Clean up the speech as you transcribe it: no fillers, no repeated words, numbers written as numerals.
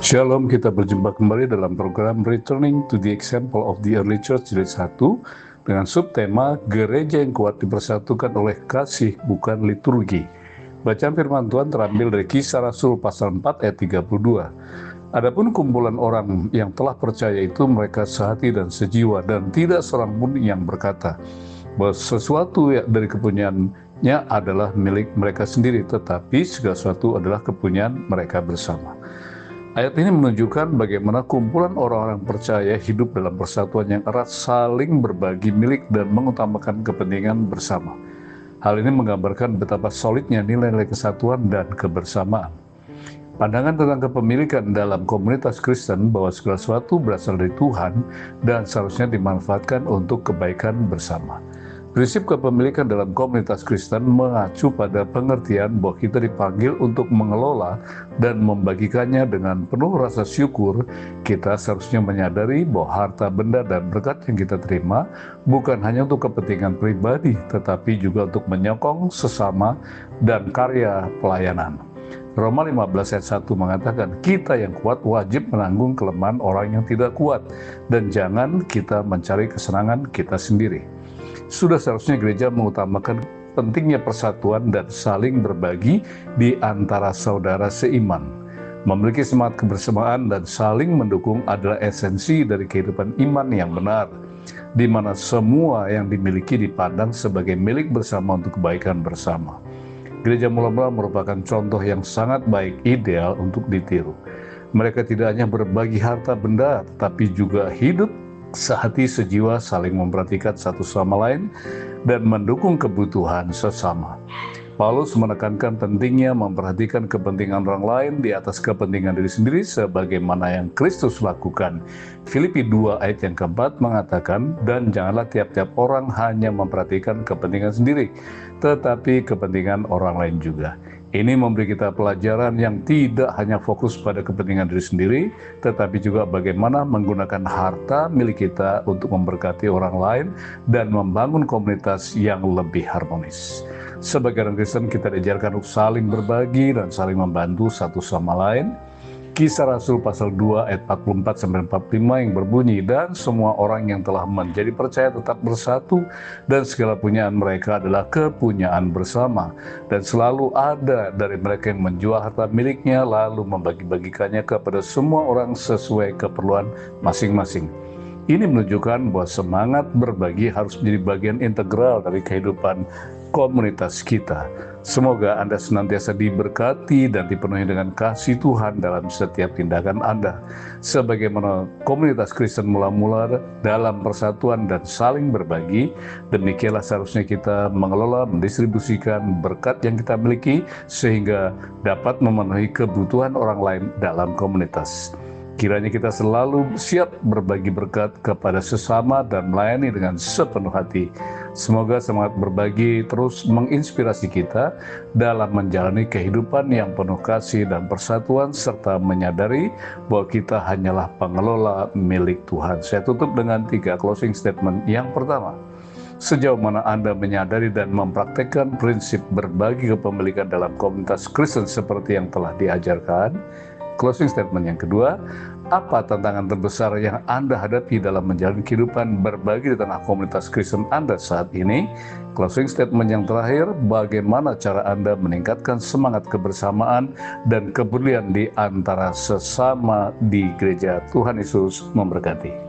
Shalom, kita berjumpa kembali dalam program Returning to the Example of the Early Church jilid 1 dengan subtema Gereja yang kuat dipersatukan oleh kasih bukan liturgi. Bacaan firman Tuhan terambil dari Kisah Rasul pasal 4 ayat 32. Adapun kumpulan orang yang telah percaya itu mereka sehati dan sejiwa, dan tidak seorang pun yang berkata bahwa sesuatu dari kepunyaannya adalah milik mereka sendiri, tetapi segala sesuatu adalah kepunyaan mereka bersama. Ayat ini menunjukkan bagaimana kumpulan orang-orang percaya hidup dalam persatuan yang erat, saling berbagi milik dan mengutamakan kepentingan bersama. Hal ini menggambarkan betapa solidnya nilai-nilai kesatuan dan kebersamaan. Pandangan tentang kepemilikan dalam komunitas Kristen bahwa segala sesuatu berasal dari Tuhan dan seharusnya dimanfaatkan untuk kebaikan bersama. Prinsip kepemilikan dalam komunitas Kristen mengacu pada pengertian bahwa kita dipanggil untuk mengelola dan membagikannya dengan penuh rasa syukur. Kita seharusnya menyadari bahwa harta, benda, dan berkat yang kita terima bukan hanya untuk kepentingan pribadi, tetapi juga untuk menyokong sesama dan karya pelayanan. Roma 15 ayat 1 mengatakan, kita yang kuat wajib menanggung kelemahan orang yang tidak kuat, dan jangan kita mencari kesenangan kita sendiri. Sudah seharusnya gereja mengutamakan pentingnya persatuan dan saling berbagi di antara saudara seiman. Memiliki semangat kebersamaan dan saling mendukung adalah esensi dari kehidupan iman yang benar, di mana semua yang dimiliki dipandang sebagai milik bersama untuk kebaikan bersama. Gereja mula-mula merupakan contoh yang sangat baik, ideal untuk ditiru. Mereka tidak hanya berbagi harta benda, tetapi juga hidup sehati sejiwa, saling memperhatikan satu sama lain dan mendukung kebutuhan sesama. Paulus menekankan pentingnya memperhatikan kepentingan orang lain di atas kepentingan diri sendiri sebagaimana yang Kristus lakukan. Filipi 2 ayat yang keempat mengatakan, dan janganlah tiap-tiap orang hanya memperhatikan kepentingan sendiri, tetapi kepentingan orang lain juga. Ini memberi kita pelajaran yang tidak hanya fokus pada kepentingan diri sendiri, tetapi juga bagaimana menggunakan harta milik kita untuk memberkati orang lain dan membangun komunitas yang lebih harmonis. Sebagai orang Kristen, kita diajarkan untuk saling berbagi dan saling membantu satu sama lain. Kisah Rasul pasal 2 ayat 44-45 yang berbunyi, dan semua orang yang telah menjadi percaya tetap bersatu, dan segala punyaan mereka adalah kepunyaan bersama. Dan selalu ada dari mereka yang menjual harta miliknya lalu membagi-bagikannya kepada semua orang sesuai keperluan masing-masing. Ini menunjukkan bahwa semangat berbagi harus menjadi bagian integral dari kehidupan komunitas kita. Semoga Anda senantiasa diberkati dan dipenuhi dengan kasih Tuhan dalam setiap tindakan Anda. Sebagaimana komunitas Kristen mula-mula dalam persatuan dan saling berbagi, demikianlah seharusnya kita mengelola, mendistribusikan berkat yang kita miliki sehingga dapat memenuhi kebutuhan orang lain dalam komunitas. Kiranya kita selalu siap berbagi berkat kepada sesama dan melayani dengan sepenuh hati. Semoga semangat berbagi terus menginspirasi kita dalam menjalani kehidupan yang penuh kasih dan persatuan, serta menyadari bahwa kita hanyalah pengelola milik Tuhan. Saya tutup dengan 3 closing statement. Yang pertama, sejauh mana Anda menyadari dan mempraktekkan prinsip berbagi kepemilikan dalam komunitas Kristen seperti yang telah diajarkan? Closing statement yang kedua, apa tantangan terbesar yang Anda hadapi dalam menjalani kehidupan berbagi di tengah komunitas Kristen Anda saat ini? Closing statement yang terakhir, bagaimana cara Anda meningkatkan semangat kebersamaan dan kepedulian di antara sesama di gereja? Tuhan Yesus memberkati.